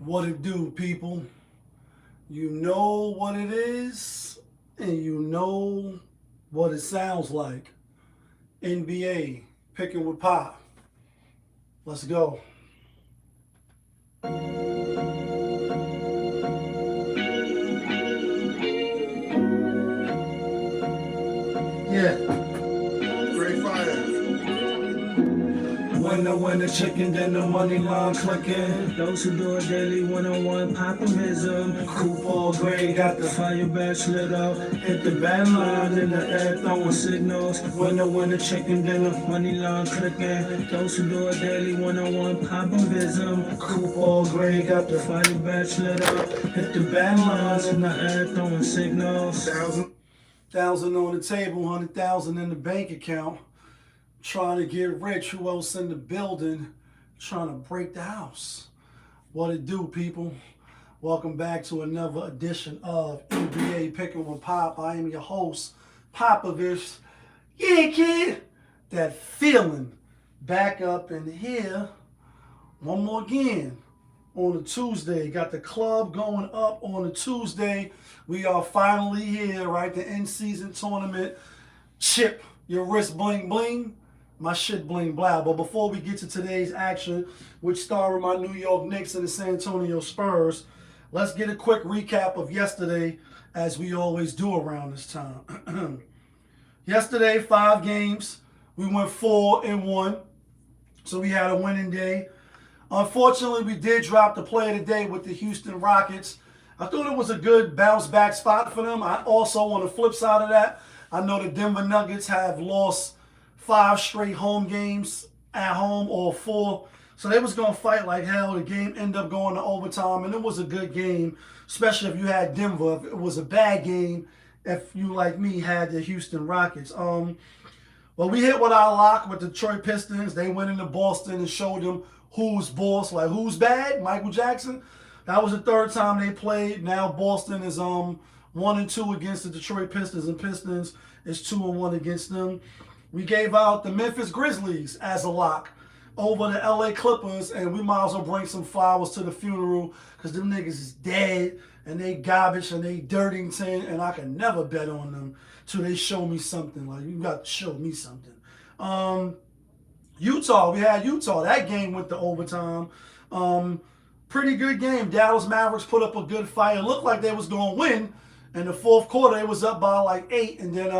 What it do, people? You know what it is, and you know what it sounds like. NBA, picking with Pop. Let's go. Yeah. Great fire. Winner, chicken dinner, money line clicking. Those who do it daily, one-on-one popimism. Coupon gray got the Fire back lit up. hit the band line in the air Throwing throwing signals. winner, chicken dinner. Money line clicking. Those who do it daily, one-on-one popimism. Coupon gray got the Fire back lit up. hit the band lines In in the the air throwing signals. 1,000 on the table, 100,000 in the bank account. Trying to get rich. Who else in the building? Trying to break the house. What it do, people? Welcome back to another edition of NBA Picking with Pop. I am your host, Popovich. Yeah, kid. That feeling back up in here. One more again on a Tuesday. Got the club going up on a Tuesday. We are finally here, right? The in-season tournament. Chip your wrist bling bling. My shit bling blah. But before we get to today's action, which started my New York Knicks and the San Antonio Spurs, let's get a quick recap of yesterday, as we always do around this time. Yesterday, 5 games. We went 4-1. So we had a winning day. Unfortunately, we did drop the play of the day with the Houston Rockets. I thought it was a good bounce back spot for them. I also, on the flip side of that, I know the Denver Nuggets have lost 5 straight home games at home, or 4. So they was going to fight like hell. The game ended up going to overtime, and it was a good game, especially if you had Denver. If it was a bad game, if you, like me, had the Houston Rockets. Well, we hit with our lock with the Detroit Pistons. They went into Boston and showed them who's boss, like who's bad. Michael Jackson. That was the 3rd time they played. Now Boston is 1-2 against the Detroit Pistons, and Pistons is 2-1 against them. We gave out the Memphis Grizzlies as a lock over the LA Clippers, and we might as well bring some flowers to the funeral because them niggas is dead and they garbage and they dirtington, and I can never bet on them till they show me something. Like, you got to show me something. Utah, we had Utah. That game went to overtime. Pretty good game. Dallas Mavericks put up a good fight. It looked like they was going to win. In the 4th quarter, it was up by like 8, and then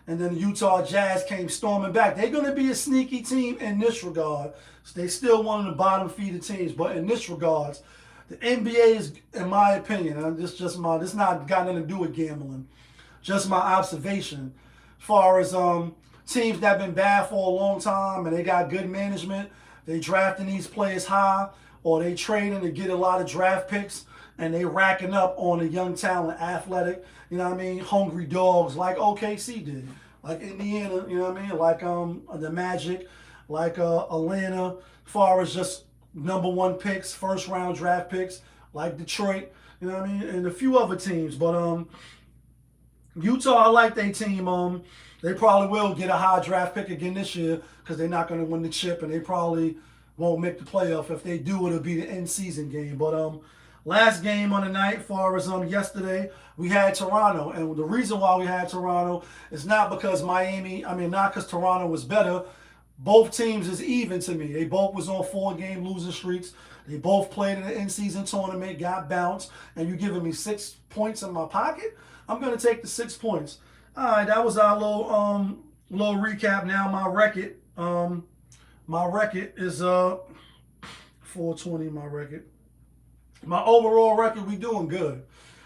the Utah Jazz came storming back. They're going to be a sneaky team in this regard. So they still one of the bottom feeder teams, but in this regards, the NBA is, in my opinion, and this not got nothing to do with gambling, just my observation, as far as teams that have been bad for a long time and they got good management, they drafting these players high, or they trading to get a lot of draft picks, and they racking up on the young talent, athletic, you know what I mean, hungry dogs like OKC did, like Indiana, you know what I mean, like the Magic, like Atlanta, as far as just #1 picks, 1st round draft picks, like Detroit, you know what I mean, and a few other teams. But Utah, I like their team. They probably will get a high draft pick again this year because they're not going to win the chip, and they probably won't make the playoff. If they do, it'll be the end season game. But last game on the night, as far as yesterday, we had Toronto, and the reason why we had Toronto is not because not because Toronto was better. Both teams is even to me. They both was on 4-game losing streaks. They both played in the in-season tournament, got bounced, and you giving me 6 points in my pocket? I'm gonna take the 6 points. All right, that was our little recap. Now my record is 420. My record. My overall record, we doing good.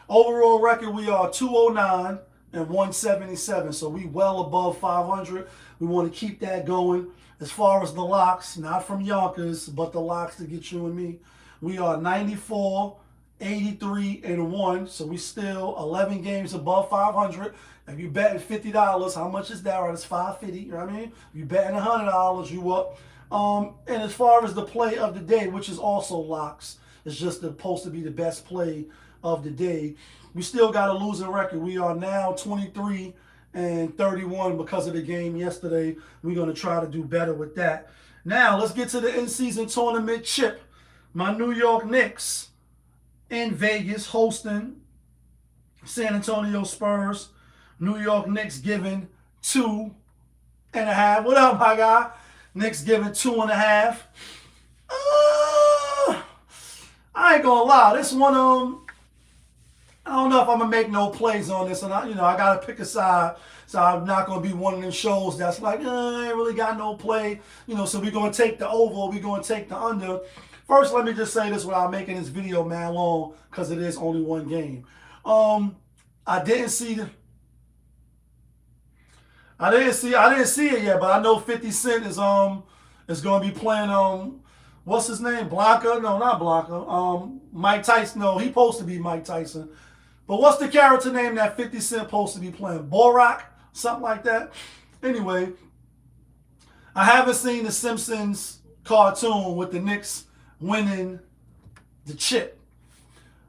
Overall record, we are 209 and 177. So we well above 500. We want to keep that going. As far as the locks, not from Yonkers, but the locks to get you and me, we are 94, 83, and 1. So we still 11 games above 500. If you betting $50, how much is that? Right, it's $550. You know what I mean? If you betting $100, you up. And as far as the play of the day, which is also locks, it's just supposed to be the best play of the day. We still got a losing record. We are now 23-31 because of the game yesterday. We're going to try to do better with that. Now, let's get to the in-season tournament chip. My New York Knicks in Vegas hosting San Antonio Spurs. New York Knicks giving 2.5. What up, my guy? Knicks giving 2.5. I ain't gonna lie. This one, I don't know if I'm gonna make no plays on this, and I gotta pick a side. So I'm not gonna be one of them shows that's like, I ain't really got no play. So we're gonna take the over. We're gonna take the under. First, let me just say this without making this video man long, because it is only one game. I didn't see it yet, but I know 50 Cent is gonna be playing what's his name? Blanca? No, not Blanca. Mike Tyson. No, he supposed to be Mike Tyson. But what's the character name that 50 Cent supposed to be playing? Borak? Something like that. Anyway, I haven't seen the Simpsons cartoon with the Knicks winning the chip.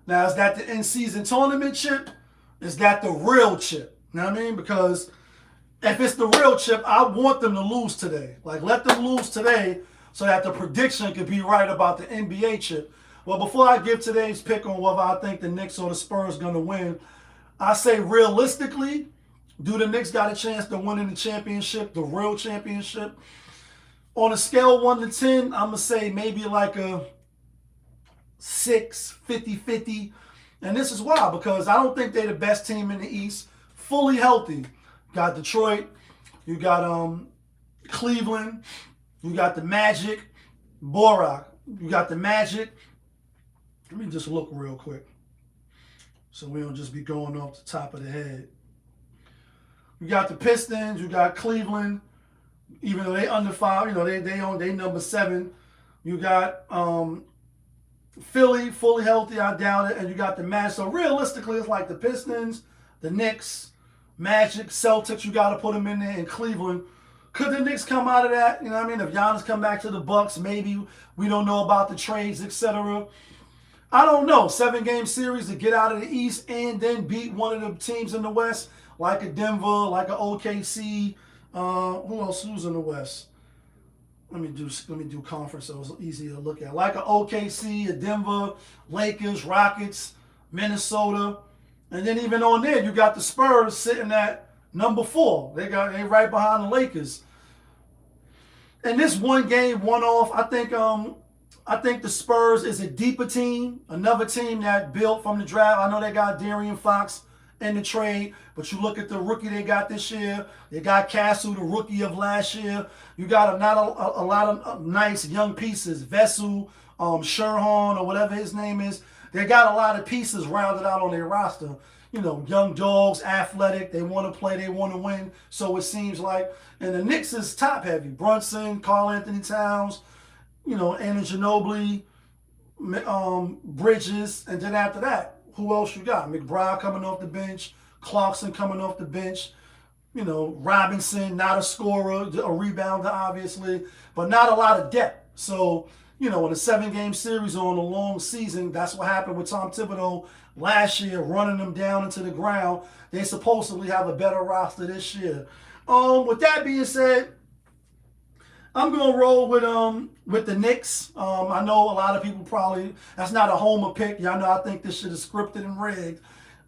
Now, is that the in-season tournament chip? Is that the real chip? You know what I mean? Because if it's the real chip, I want them to lose today. Like, let them lose today so that the prediction could be right about the NBA chip. Well, before I give today's pick on whether I think the Knicks or the Spurs are going to win, I say realistically, do the Knicks got a chance to win in the championship, the real championship? On a scale of 1 to 10, I'm going to say maybe like a 6, 50-50. And this is why, because I don't think they're the best team in the East, fully healthy. You got Detroit, you got Cleveland, you got the Magic, Borak, you got the Magic. Let me just look real quick so we don't just be going off the top of the head. You got the Pistons, you got Cleveland, even though they under 5, they number 7. You got Philly, fully healthy, I doubt it, and you got the Magic. So realistically, it's like the Pistons, the Knicks, Magic, Celtics, you got to put them in there, and Cleveland. Could the Knicks come out of that? You know what I mean? If Giannis come back to the Bucks, maybe we don't know about the trades, etc. I don't know. 7-game series to get out of the East and then beat one of the teams in the West, like a Denver, like a OKC. Who else? Who's in the West? Let me do conference so it's easier to look at. Like a OKC, a Denver, Lakers, Rockets, Minnesota. And then even on there, you got the Spurs sitting at number 4. They right behind the Lakers. And this one game, one off, I think the Spurs is a deeper team, another team that built from the draft. I know they got De'Aaron Fox in the trade, but you look at the rookie they got this year. They got Castle, the rookie of last year. You got a lot of nice young pieces. Vessu, Sherhan, or whatever his name is. They got a lot of pieces rounded out on their roster. Young dogs, athletic. They want to play. They want to win. So it seems like. And the Knicks is top heavy. Brunson, Karl Anthony Towns, Anna Ginobili, Bridges, and then after that, who else you got? McBride coming off the bench, Clarkson coming off the bench, Robinson, not a scorer, a rebounder, obviously, but not a lot of depth. So, in a 7-game series or in a long season, that's what happened with Tom Thibodeau last year, running them down into the ground. They supposedly have a better roster this year. With that being said, I'm gonna roll with the Knicks. I know a lot of people probably, that's not a homer pick. Y'all know I think this shit is scripted and rigged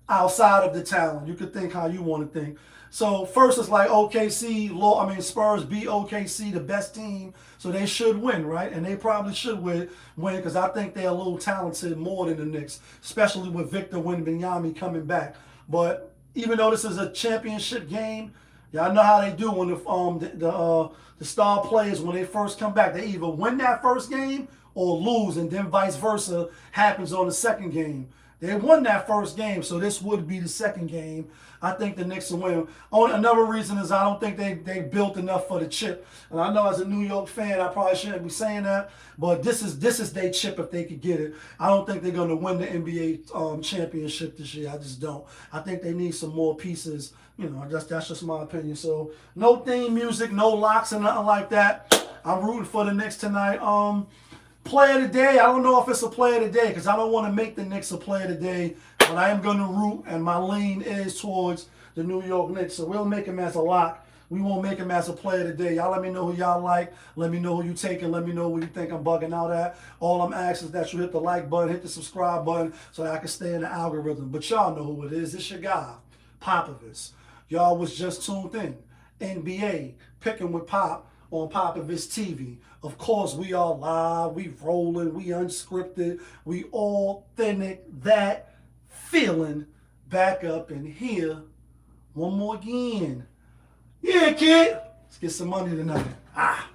outside of the talent. You could think how you want to think. So first it's like Spurs beat OKC, the best team, so they should win, right? And they probably should win because I think they're a little talented more than the Knicks, especially with Victor Wembanyama coming back. But even though this is a championship game, y'all know how they do when the star players, when they first come back, they either win that first game or lose, and then vice versa happens on the second game. They won that first game, so this would be the second game. I think the Knicks will win. Another reason is I don't think they built enough for the chip. And I know as a New York fan, I probably shouldn't be saying that, but this is their chip if they could get it. I don't think they're going to win the NBA championship this year. I just don't. I think they need some more pieces. That's just my opinion. So no theme music, no locks, and nothing like that. I'm rooting for the Knicks tonight. Player of the day, I don't know if it's a player of the day because I don't want to make the Knicks a player of the day But I am going to root, and my lean is towards the New York Knicks. So we'll make him as a lock. We won't make him as a player today. Y'all let me know who y'all like. Let me know who you taking. Let me know what you think I'm bugging out at. All I'm asking is that you hit the like button, hit the subscribe button so that I can stay in the algorithm. But y'all know who it is. It's your guy, Popovich. Y'all was just tuned in. NBA, picking with Pop on Popovich TV. Of course, we are live. We rolling. We unscripted. We authentic. That feeling back up in here. One more again. Yeah, kid. Let's get some money tonight. Ah.